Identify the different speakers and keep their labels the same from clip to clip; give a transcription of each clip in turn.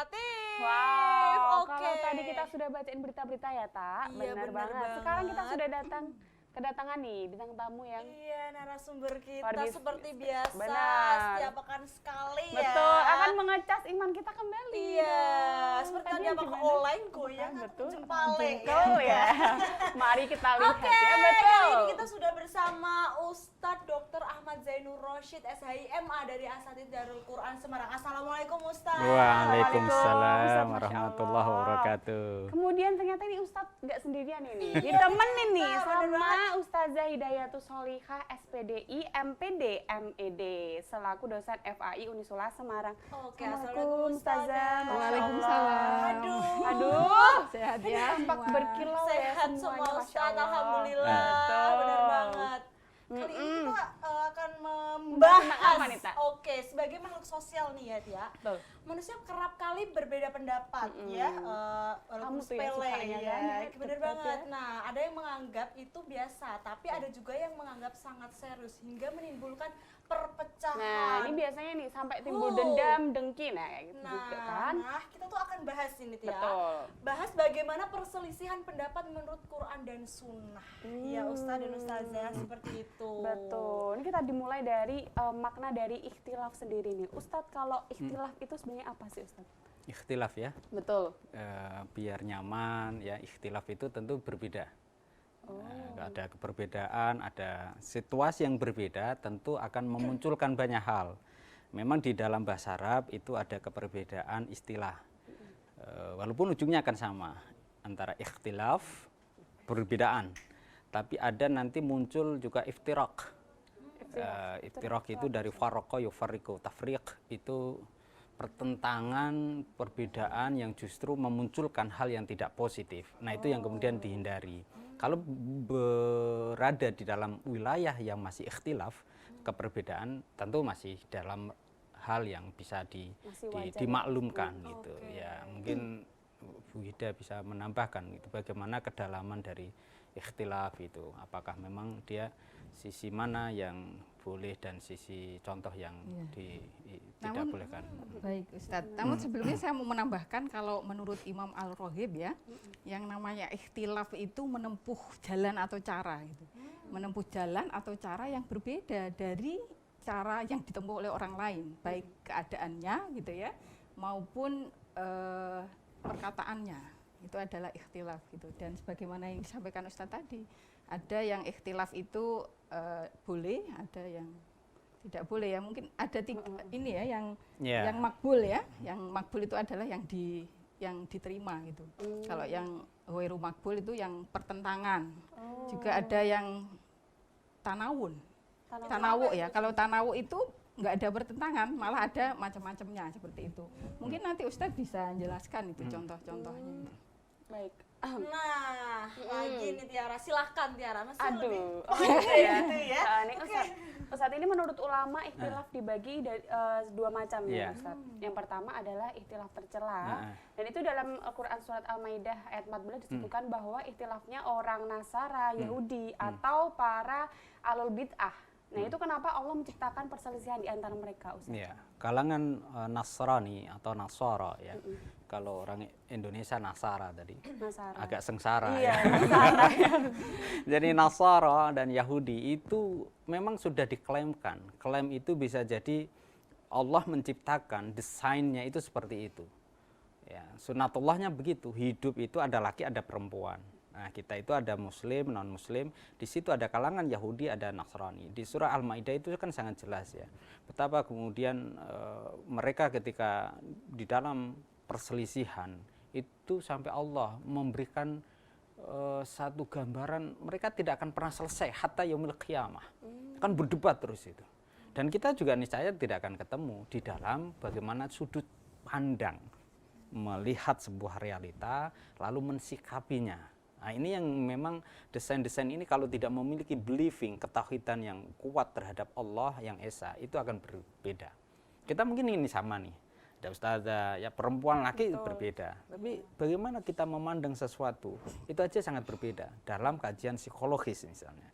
Speaker 1: Kreatif.
Speaker 2: Wow,
Speaker 1: Oke.
Speaker 2: kalau tadi kita sudah bacain berita-berita ya, Tak.
Speaker 1: Iya,
Speaker 2: Benar
Speaker 1: benar
Speaker 2: banget. Sekarang kita
Speaker 1: banget.
Speaker 2: sudah kedatangan nih bintang tamu yang
Speaker 1: Iya, narasumber
Speaker 2: Luar
Speaker 1: kita
Speaker 2: biasa.
Speaker 1: seperti biasa,
Speaker 2: Benar.
Speaker 1: setiap pekan sekali ya.
Speaker 2: betul akan mengecas iman kita kembali.
Speaker 1: Iya,
Speaker 2: dong.
Speaker 1: seperti
Speaker 2: Tadi
Speaker 1: tadi
Speaker 2: yang
Speaker 1: apa
Speaker 2: gimana?
Speaker 1: online goyang
Speaker 2: Bukan,
Speaker 1: atau
Speaker 2: betul.
Speaker 1: jempale.
Speaker 2: Betul ya. Mari kita lihat
Speaker 1: Oke,
Speaker 2: ya,
Speaker 1: kali
Speaker 2: betul.
Speaker 1: ini kita sudah bersama Ustadz Dr. Ahmad Zainur Rosyid, SHIMA dari Asatidz Darul Quran Semarang. Assalamualaikum Ustadz.
Speaker 2: Ustadz,
Speaker 3: Waalaikumsalam
Speaker 2: Masya
Speaker 3: warahmatullahi
Speaker 2: Allah.
Speaker 3: wabarakatuh.
Speaker 2: Kemudian ternyata ini Ustadz nggak sendirian ini, ditemenin nih
Speaker 1: bener
Speaker 2: sama
Speaker 1: banget.
Speaker 2: Ustazah Hidayatus Sholihah SPDI MPD MED selaku dosen FAI Unisula Semarang.
Speaker 1: Oke,
Speaker 2: Assalamualaikum
Speaker 1: Assalamualaikum
Speaker 2: Ustazah. Masya
Speaker 4: Waalaikumsalam.
Speaker 2: Allah.
Speaker 1: Aduh.
Speaker 2: Aduh.
Speaker 4: Sehat
Speaker 2: Ini
Speaker 4: ya
Speaker 2: tampak
Speaker 4: semua.
Speaker 2: berkilau ya
Speaker 1: Sehat
Speaker 2: semuanya,
Speaker 1: semua
Speaker 2: Masya
Speaker 1: Ustadz,
Speaker 2: Allah.
Speaker 1: alhamdulillah.
Speaker 2: Betul.
Speaker 1: Benar banget. Kali ini
Speaker 2: Mm-mm.
Speaker 1: kita akan
Speaker 2: Bahas tentang apa
Speaker 1: membahas.
Speaker 2: nih, Tak?
Speaker 1: Oke, sebagai makhluk sosial nih ya, Tia.
Speaker 2: Betul.
Speaker 1: Manusia kerap kali berbeda pendapat ya, walaupun
Speaker 2: Kamu tuh ya
Speaker 1: sepele
Speaker 2: sukanya
Speaker 1: ya.
Speaker 2: kan,
Speaker 1: Bener
Speaker 2: debat
Speaker 1: banget.
Speaker 2: ya.
Speaker 1: Nah, ada yang menganggap itu biasa, tapi ada juga yang menganggap sangat serius hingga menimbulkan perpecahan.
Speaker 2: Nah, ini biasanya nih sampai timbul
Speaker 1: Oh.
Speaker 2: dendam, dengki, nah kayak gitu juga kan.
Speaker 1: Nah, kita tuh akan bahas ini Tia.
Speaker 2: Betul.
Speaker 1: Bahas bagaimana perselisihan pendapat menurut Quran dan Sunnah. Ya Ustadz dan Ustazah seperti itu.
Speaker 2: Betul. Ini kita dimulai dari makna dari ikhtilaf sendiri nih. Ustadz, kalau ikhtilaf itu sebenarnya apa sih, Ustadz?
Speaker 3: Ikhtilaf ya,
Speaker 2: Betul.
Speaker 3: biar nyaman ya. Ikhtilaf itu tentu berbeda.
Speaker 2: Oh.
Speaker 3: Ada keberbedaan, ada situasi yang berbeda, tentu akan memunculkan banyak hal. Memang di dalam bahasa Arab itu ada keperbedaan istilah, walaupun ujungnya akan sama antara ikhtilaf, perbedaan, tapi ada nanti muncul juga iftirak. Iftirak itu dari farraqa yufarriqu, tafriq itu pertentangan, perbedaan yang justru memunculkan hal yang tidak positif. Nah, itu yang kemudian dihindari. Kalau berada di dalam wilayah yang masih ikhtilaf, keperbedaan tentu masih dalam hal yang bisa
Speaker 2: Masih wajar.
Speaker 3: dimaklumkan gitu.
Speaker 1: Oke.
Speaker 3: Ya, mungkin Bu Hida bisa menambahkan gitu, bagaimana kedalaman dari ikhtilaf itu. Apakah memang dia sisi mana yang boleh dan sisi contoh yang tidak
Speaker 4: Namun-
Speaker 3: bolehkan.
Speaker 4: Baik Ustadz, namun sebelumnya saya mau menambahkan kalau menurut Imam Al-Rohib ya, yang namanya ikhtilaf itu menempuh jalan atau cara gitu. Menempuh jalan atau cara yang berbeda dari cara yang ditempuh oleh orang lain, baik keadaannya gitu ya, maupun perkataannya. Itu adalah ikhtilaf gitu. Dan sebagaimana yang disampaikan Ustadz tadi, ada yang ikhtilaf itu boleh, ada yang tidak boleh ya. Mungkin ada ini ya yang makbul ya. Yang makbul itu adalah yang diterima gitu. Kalau yang ghairu makbul itu yang pertentangan. Juga ada yang tanawun. Tanawu ya. Kalau tanawu itu nggak ada pertentangan, malah ada macam-macamnya seperti itu. Mungkin nanti Ustadz bisa menjelaskan itu contoh-contohnya.
Speaker 2: Baik.
Speaker 1: Nah, lagi nih Tiara, silahkan Tiara. Masih
Speaker 2: Aduh.
Speaker 1: lebih
Speaker 2: Iya.
Speaker 1: gitu ya.
Speaker 2: Ini Ustadz ini menurut ulama ikhtilaf dibagi dari dua macam ya,
Speaker 3: Iya.
Speaker 2: Ustadz. Yang pertama adalah ikhtilaf tercela.
Speaker 3: Nah.
Speaker 2: Dan itu dalam Al-Quran surat Al-Maidah ayat 14 disebutkan bahwa ikhtilafnya orang Nasara, Yahudi atau para alul bid'ah. Nah, itu kenapa Allah menciptakan perselisihan di antara mereka, Ustadz?
Speaker 3: Ya, kalangan Nasrani atau Nasara ya. Kalau orang Indonesia Nasara tadi.
Speaker 2: Nasara.
Speaker 3: Agak sengsara
Speaker 2: Iya,
Speaker 3: ya.
Speaker 2: Nasara.
Speaker 3: Jadi Nasara dan Yahudi itu memang sudah diklaimkan. Klaim itu bisa jadi Allah menciptakan desainnya itu seperti itu. Ya, sunatullahnya begitu. Hidup itu ada laki, ada perempuan. Nah, kita itu ada muslim, non muslim. Di situ ada kalangan Yahudi, ada Nasrani. Di surah Al-Maidah itu kan sangat jelas ya. Betapa kemudian mereka ketika di dalam perselisihan itu sampai Allah memberikan satu gambaran mereka tidak akan pernah selesai hatta yaumil qiyamah. Kan berdebat terus itu. Dan kita juga niscaya tidak akan ketemu di dalam bagaimana sudut pandang melihat sebuah realita lalu mensikapinya. Nah, ini yang memang desain-desain ini kalau tidak memiliki believing, ketauhidan yang kuat terhadap Allah yang esa, itu akan berbeda. Kita mungkin ini sama nih, ada ustazah, ya perempuan laki berbeda. Tapi bagaimana kita memandang sesuatu, itu aja sangat berbeda dalam kajian psikologis misalnya.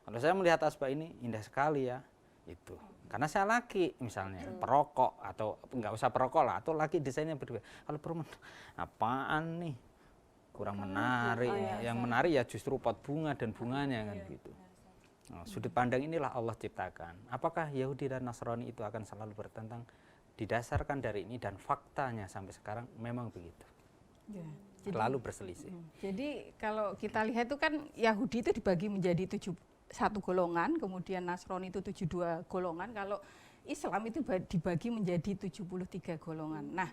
Speaker 3: Kalau saya melihat Asba ini indah sekali ya, itu. Karena saya laki misalnya perokok atau nggak usah perokok lah, atau laki desainnya berbeda. Kalau perempuan apaan nih, kurang menarik. Yang menarik ya justru pot bunga dan bunganya kan gitu. Nah, sudut pandang inilah Allah ciptakan. Apakah Yahudi dan Nasrani itu akan selalu bertentang? Didasarkan dari ini dan faktanya sampai sekarang memang begitu.
Speaker 4: Ya,
Speaker 3: Selalu berselisih.
Speaker 4: jadi kalau kita lihat itu kan Yahudi itu dibagi menjadi 71 golongan, kemudian Nasrani itu 72 golongan, kalau Islam itu dibagi menjadi 73 golongan. Nah,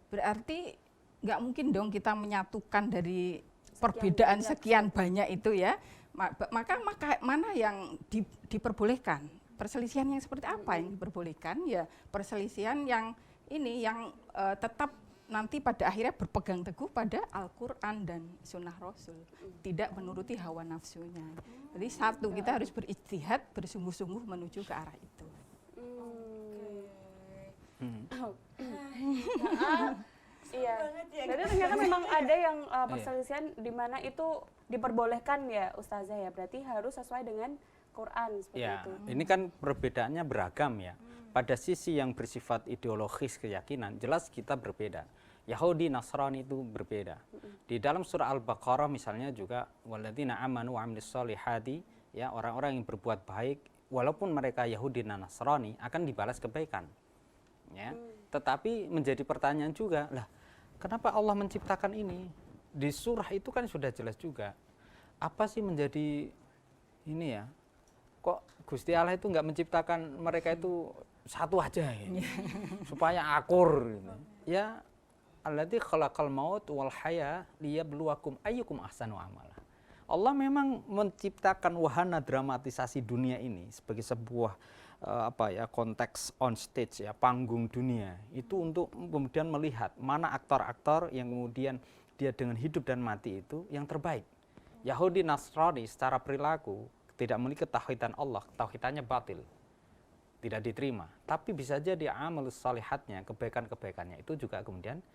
Speaker 4: berarti nggak mungkin dong kita menyatukan dari perbedaan sekian banyak itu ya. Maka mana yang diperbolehkan? Perselisihan yang seperti apa yang diperbolehkan? Ya perselisihan yang ini yang tetap nanti pada akhirnya berpegang teguh pada Al-Quran dan Sunnah Rasul, tidak menuruti hawa nafsunya. Jadi satu, kita harus berijtihad, bersungguh-sungguh menuju ke arah itu.
Speaker 2: Iya.
Speaker 1: Banget ya.
Speaker 2: Berarti ternyata memang ada yang perselisihan di mana itu diperbolehkan ya Ustazah ya. Berarti harus sesuai dengan Quran seperti
Speaker 3: Ya,
Speaker 2: itu.
Speaker 3: ini kan perbedaannya beragam ya. Pada sisi yang bersifat ideologis keyakinan, jelas kita berbeda. Yahudi, Nasrani itu berbeda. Di dalam surah Al-Baqarah misalnya juga walladzina amanu wa 'amilus solihati, ya orang-orang yang berbuat baik walaupun mereka Yahudi dan Nasrani akan dibalas kebaikan. Ya. Tetapi menjadi pertanyaan juga, lah kenapa Allah menciptakan ini? Di surah itu kan sudah jelas juga. Apa sih menjadi ini ya? Kok Gusti Allah itu nggak menciptakan mereka itu satu aja gitu. Supaya akur gitu. Ya alladzi khalaqal maut wal haya liyabluwakum ayyukum ahsanu amala. Allah memang menciptakan wahana dramatisasi dunia ini sebagai sebuah konteks on stage ya, panggung dunia itu untuk kemudian melihat mana aktor-aktor yang kemudian dia dengan hidup dan mati itu yang terbaik. Yahudi Nasrani secara perilaku tidak memiliki ketauhidan Allah, tauhidannya batil, tidak diterima. Tapi bisa jadi amal salihatnya, kebaikan-kebaikannya itu juga kemudian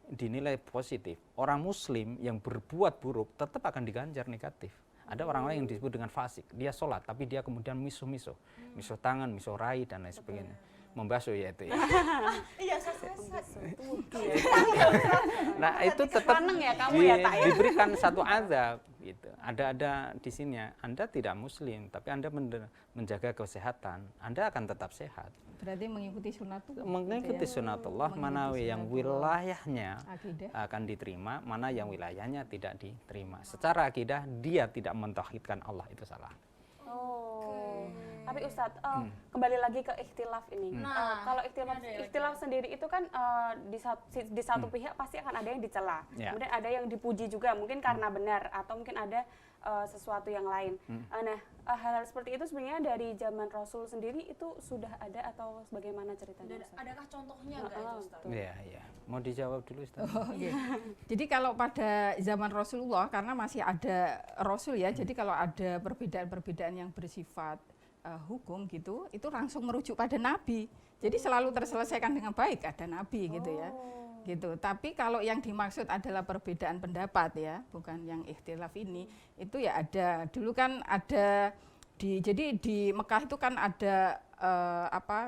Speaker 3: dinilai positif. Orang Muslim yang berbuat buruk tetap akan diganjar negatif. Ada orang-orang yang disebut dengan fasik, dia sholat tapi dia kemudian misuh-misuh, misuh tangan, misuh rai dan lain sebagainya, membasuh ya itu ya.
Speaker 1: Iya,
Speaker 3: Nah itu tetap
Speaker 2: ya kamu ya, Tak, ya?
Speaker 3: diberikan satu azab gitu. Ada di sini Anda tidak Muslim tapi Anda menjaga kesehatan, Anda akan tetap sehat.
Speaker 4: Berarti mengikuti sunatullah.
Speaker 3: Mengikuti sunatullah, mana yang wilayahnya
Speaker 4: Akidah.
Speaker 3: akan diterima, mana yang wilayahnya tidak diterima. Secara akidah dia tidak mentauhidkan Allah, itu salah.
Speaker 2: Oh, tapi Ustadz, kembali lagi ke ikhtilaf ini.
Speaker 1: Nah,
Speaker 2: Kalau ikhtilaf sendiri itu kan di satu pihak pasti akan ada yang dicela,
Speaker 3: Ya.
Speaker 2: kemudian ada yang dipuji juga, mungkin karena benar atau mungkin ada sesuatu yang lain. Nah, hal-hal seperti itu sebenarnya dari zaman Rasul sendiri itu sudah ada atau bagaimana ceritanya?
Speaker 1: Dan
Speaker 2: Ustadz?
Speaker 1: adakah contohnya nggak itu, Ustaz?
Speaker 3: Iya, iya. Mau dijawab dulu, Ustaz?
Speaker 4: Jadi kalau pada zaman Rasulullah, karena masih ada Rasul ya, jadi kalau ada perbedaan-perbedaan yang bersifat hukum gitu, itu langsung merujuk pada Nabi. Jadi selalu terselesaikan dengan baik, ada Nabi gitu ya. Gitu. Tapi kalau yang dimaksud adalah perbedaan pendapat ya, bukan yang ikhtilaf ini, itu ya ada. Dulu kan ada jadi di Mekah itu kan ada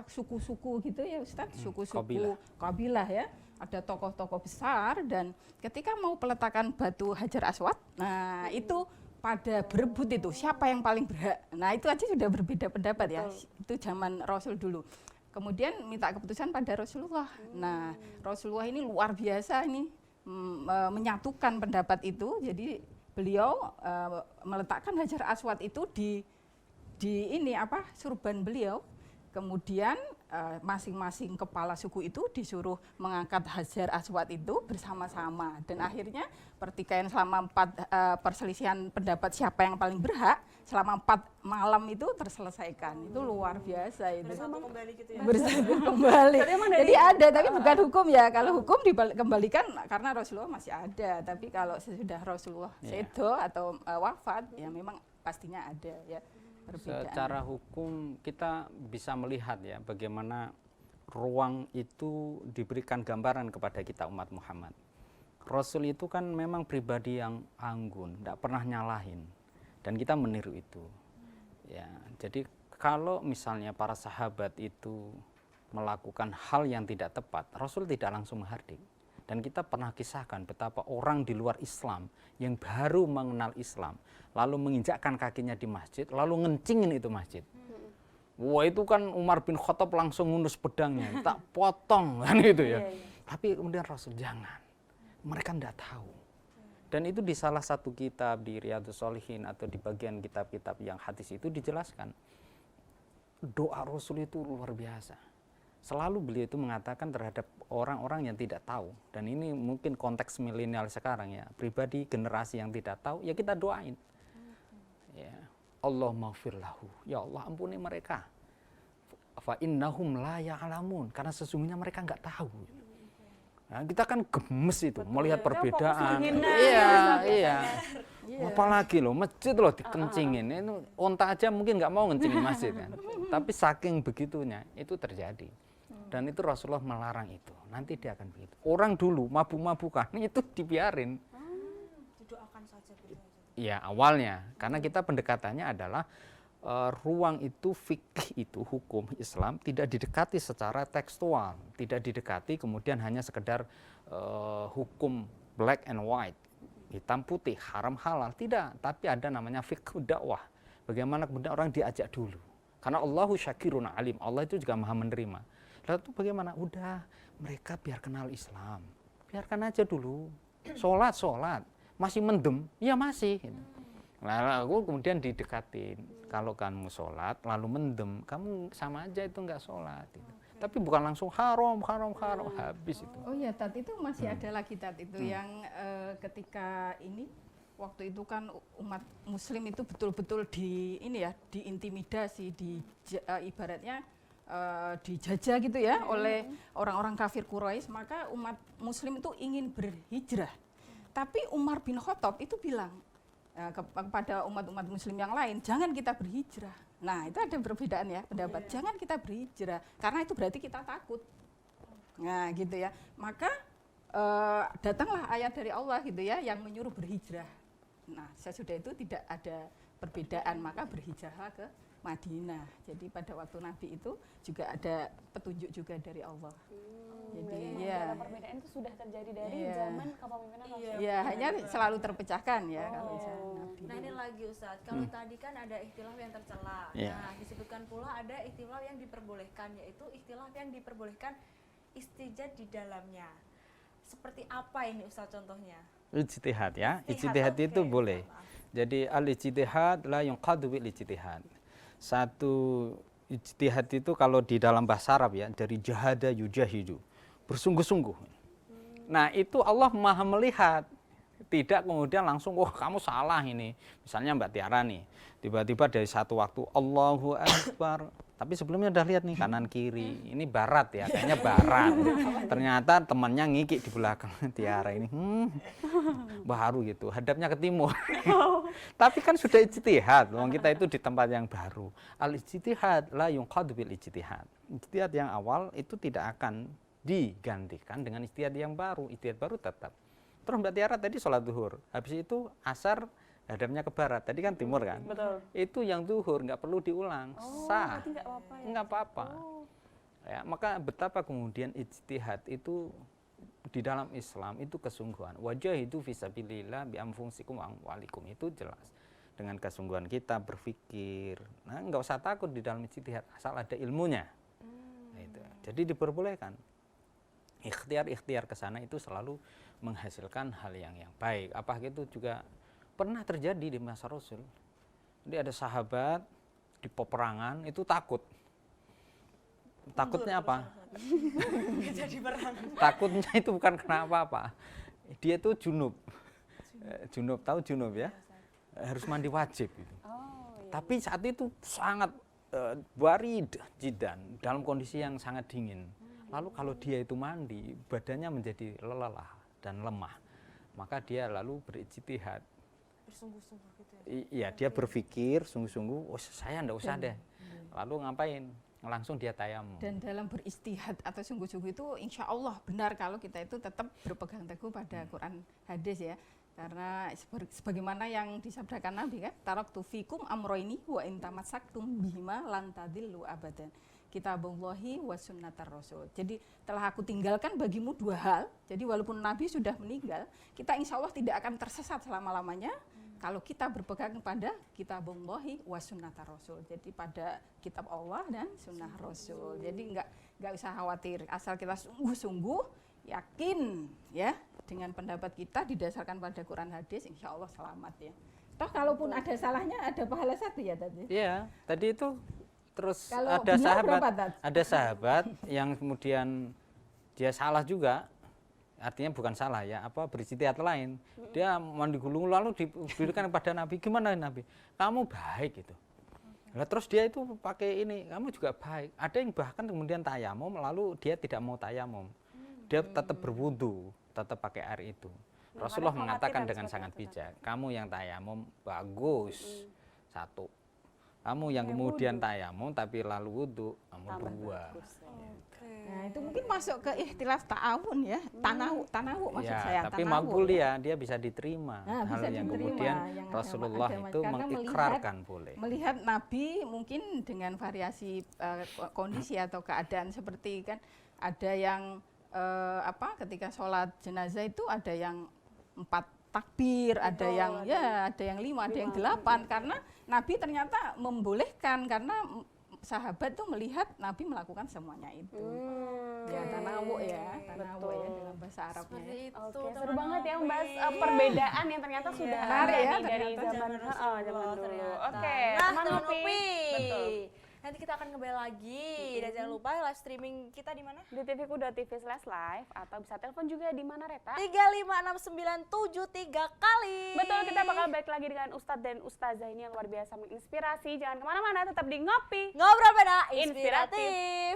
Speaker 4: suku-suku gitu ya Ustaz, suku-suku kabilah ya. Ada tokoh-tokoh besar dan ketika mau peletakan batu Hajar Aswad, nah itu pada berebut itu siapa yang paling berhak. Nah, itu aja sudah berbeda pendapat ya. Itu zaman Rasul dulu. Kemudian minta keputusan pada Rasulullah. Nah, Rasulullah ini luar biasa ini menyatukan pendapat itu. Jadi beliau meletakkan Hajar Aswad itu di surban beliau. Kemudian masing-masing kepala suku itu disuruh mengangkat Hajar Aswad itu bersama-sama. Dan akhirnya pertikaian selama perselisihan pendapat siapa yang paling berhak selama 4 malam itu terselesaikan. Itu luar biasa itu.
Speaker 1: Bersatu kembali gitu ya.
Speaker 4: Bersatu kembali. Jadi ada, tapi bukan hukum ya. Kalau hukum dikembalikan karena Rasulullah masih ada. Tapi kalau sesudah Rasulullah sedo atau wafat, ya memang pastinya ada ya. Perbedaan.
Speaker 3: Secara hukum kita bisa melihat ya bagaimana ruang itu diberikan gambaran kepada kita umat Muhammad. Rasul itu kan memang pribadi yang anggun, tidak pernah nyalahin, dan kita meniru itu. Ya, jadi kalau misalnya para sahabat itu melakukan hal yang tidak tepat, Rasul tidak langsung menghardik. Dan kita pernah kisahkan betapa orang di luar Islam yang baru mengenal Islam, lalu menginjakkan kakinya di masjid, lalu ngencingin itu masjid. Wah, itu kan Umar bin Khattab langsung ngunus pedangnya, tak potong kan gitu ya. Tapi kemudian Rasul jangan, mereka tidak tahu. Dan itu di salah satu kitab di Riyadhus Shalihin atau di bagian kitab-kitab yang hadis itu dijelaskan. Doa Rasul itu luar biasa. Selalu beliau itu mengatakan terhadap orang-orang yang tidak tahu. Dan ini mungkin konteks milenial sekarang ya. Pribadi generasi yang tidak tahu, ya kita doain. Ya, Allah maghfir lahu. Ya Allah ampuni mereka. Fa innahum la ya'lamun. Karena sesungguhnya mereka nggak tahu. Nah, kita kan gemes itu melihat perbedaan. Iya. Apalagi loh masjid loh dikencingin. Itu onta aja mungkin nggak mau ngencingin masjid kan. Tapi saking begitunya itu terjadi. Dan itu Rasulullah melarang itu. Nanti dia akan begitu. Orang dulu mabuk-mabukan itu dibiarin.
Speaker 1: Didoakan saja gitu aja.
Speaker 3: Ya awalnya karena kita pendekatannya adalah ruang itu fikih itu hukum Islam tidak didekati secara tekstual, tidak didekati kemudian hanya sekedar hukum black and white, hitam putih, haram halal, tidak, tapi ada namanya fikih dakwah. Bagaimana kemudian orang diajak dulu. Karena Allahu syakirun alim, Allah itu juga maha menerima. Lalu itu bagaimana? Udah, mereka biar kenal Islam, biarkan aja dulu. Sholat, masih mendem, ya masih. Nah, aku kemudian didekatin. Kalau kamu sholat lalu mendem, kamu sama aja itu nggak sholat. Gitu. Tapi bukan langsung haram, habis itu.
Speaker 4: Oh ya, Tat, itu masih ada lagi Tat itu yang ketika ini waktu itu kan umat Muslim itu betul-betul diintimidasi, ibaratnya dijajah gitu ya oleh orang-orang kafir Quraisy, maka umat Muslim itu ingin berhijrah. Tapi Umar bin Khattab itu bilang kepada umat-umat Muslim yang lain, jangan kita berhijrah. Nah, itu ada perbedaan ya pendapat. Jangan kita berhijrah karena itu berarti kita takut. Nah, gitu ya. Maka datanglah ayat dari Allah gitu ya yang menyuruh berhijrah. Nah, sesudah itu tidak ada perbedaan, maka berhijrahlah ke Madinah. Jadi pada waktu Nabi itu juga ada petunjuk juga dari Allah. Jadi ya
Speaker 2: perbedaan itu sudah terjadi dari zaman kepemimpinan Rasulullah.
Speaker 4: Ya, hanya selalu terpecahkan ya kalau misalnya Nabi.
Speaker 1: Nah ini lagi Ustadz, kalau tadi kan ada ikhtilaf yang tercela. Nah disebutkan pula ada ikhtilaf yang diperbolehkan, yaitu ikhtilaf yang diperbolehkan istijad di dalamnya. Seperti apa ini Ustadz contohnya?
Speaker 3: Ijtihad ya, ijtihad itu boleh. Jadi al-ijtihad la yunqadu bil ijtihad. Satu ijtihad itu kalau di dalam bahasa Arab ya dari jahada yujahidu, bersungguh-sungguh. Nah itu Allah maha melihat, tidak kemudian langsung wah kamu salah ini. Misalnya Mbak Tiara nih, tiba-tiba dari satu waktu Allahu Akbar, tapi sebelumnya udah lihat nih kanan kiri, ini barat ya, kayaknya barat. Ternyata temannya ngikik di belakang Tiara ini, baru gitu, hadapnya ke timur. Tapi kan sudah ijtihad, kita itu di tempat yang baru. Al-ijtihad la yunqadu bil ijtihad. Ijtihad yang awal itu tidak akan digantikan dengan ijtihad yang baru. Ijtihad baru tetap. Terus Mbak Tiara tadi sholat zuhur, habis itu asar hadapnya ke barat, tadi kan timur kan?
Speaker 2: Betul.
Speaker 3: Itu yang zuhur nggak perlu diulang, sah, nggak apa-apa. Ya, maka betapa kemudian ijtihad itu di dalam Islam itu kesungguhan. Wajah itu fisabilillah bi amfungsikum wa amwalikum, itu jelas. Dengan kesungguhan kita berpikir, nah nggak usah takut di dalam ijtihad asal ada ilmunya. Nah, itu. Jadi diperbolehkan. Ikhtiar ke sana itu selalu menghasilkan hal yang baik. Apa itu juga pernah terjadi di masa Rasul. Jadi ada sahabat di peperangan itu takut. Takutnya apa?
Speaker 1: Jadi perang.
Speaker 3: Takutnya itu bukan karena apa-apa. Dia itu junub. Junub, tahu junub ya? Harus mandi wajib. Gitu. Tapi saat itu sangat barid jidan, dalam kondisi yang sangat dingin. Lalu kalau dia itu mandi, badannya menjadi lelah dan lemah. Maka dia lalu berijtihad.
Speaker 1: Bersungguh-sungguh gitu ya?
Speaker 3: Iya, dia berpikir sungguh-sungguh, oh saya enggak usah deh. Lalu ngapain? Langsung dia tayamum.
Speaker 4: Dan dalam beristihad atau sungguh-sungguh itu insya Allah benar kalau kita itu tetap berpegang teguh pada Quran hadis ya. Karena sebagaimana yang disabdakan Nabi kan, taraktu fikum amroini wa in tamassaktum bihima lan tadillu abadan. Kitabullahi wa sunnatar rasul. Jadi telah aku tinggalkan bagimu 2 hal. Jadi walaupun Nabi sudah meninggal, kita insya Allah tidak akan tersesat selama-lamanya kalau kita berpegang pada kitabullahi wa sunnatar rasul. Jadi pada kitab Allah dan sunnah rasul. Jadi nggak usah khawatir, asal kita sungguh-sungguh yakin ya dengan pendapat kita didasarkan pada Quran hadis, insya Allah selamat ya. Toh kalaupun ada salahnya ada pahala 1 ya tadi.
Speaker 3: Iya, tadi itu terus
Speaker 4: Kalau
Speaker 3: ada
Speaker 4: benar berapa, Tat?
Speaker 3: ada sahabat yang kemudian dia salah juga, artinya bukan salah ya, berijtihad lain. Dia mandi gulung lalu diberikan kepada Nabi, gimana Nabi? Kamu baik gitu. Nah, terus dia itu pakai ini, kamu juga baik. Ada yang bahkan kemudian tayamum lalu dia tidak mau tayamum. Dia tetap berwudu, tetap pakai air itu. Rasulullah mengatakan dengan sangat bijak, kamu yang tayamum bagus, 1. Kamu yang kemudian tayamum tapi lalu wudu, kamu 2.
Speaker 4: Nah, itu mungkin masuk ke ikhtilaf ta'awun ya, tanawu maksud
Speaker 3: Ya,
Speaker 4: saya.
Speaker 3: tapi
Speaker 4: tanawu
Speaker 3: makbul
Speaker 4: ya.
Speaker 3: ya, dia bisa diterima.
Speaker 4: Nah,
Speaker 3: Hal
Speaker 4: bisa
Speaker 3: yang
Speaker 4: diterima,
Speaker 3: kemudian
Speaker 4: yang
Speaker 3: Rasulullah
Speaker 4: agama
Speaker 3: itu
Speaker 4: karena
Speaker 3: mengikrarkan boleh.
Speaker 4: Melihat Nabi mungkin dengan variasi kondisi atau keadaan seperti kan, ada yang ketika sholat jenazah itu ada yang 4 takbir, ada yang 5, ada yang 8, karena Nabi ternyata membolehkan karena sahabat tuh melihat Nabi melakukan semuanya itu. Ya tanawu ya dalam bahasa Arabnya.
Speaker 2: Oke, seru banget ya membahas perbedaan yang ternyata sudah ada
Speaker 4: ya,
Speaker 2: nih dari zaman dulu. Oke, teman Upi. Betul.
Speaker 1: Nanti kita akan kembali lagi dan jangan lupa live streaming kita di mana?
Speaker 2: Di tvku.tv/live atau bisa telepon juga di mana Reta?
Speaker 1: 35697 kali.
Speaker 2: Betul, kita bakal balik lagi dengan Ustadz dan Ustazah ini yang luar biasa menginspirasi. Jangan kemana-mana, tetap di Ngopi.
Speaker 1: Ngobrol beda,
Speaker 2: Inspiratif.
Speaker 1: inspiratif.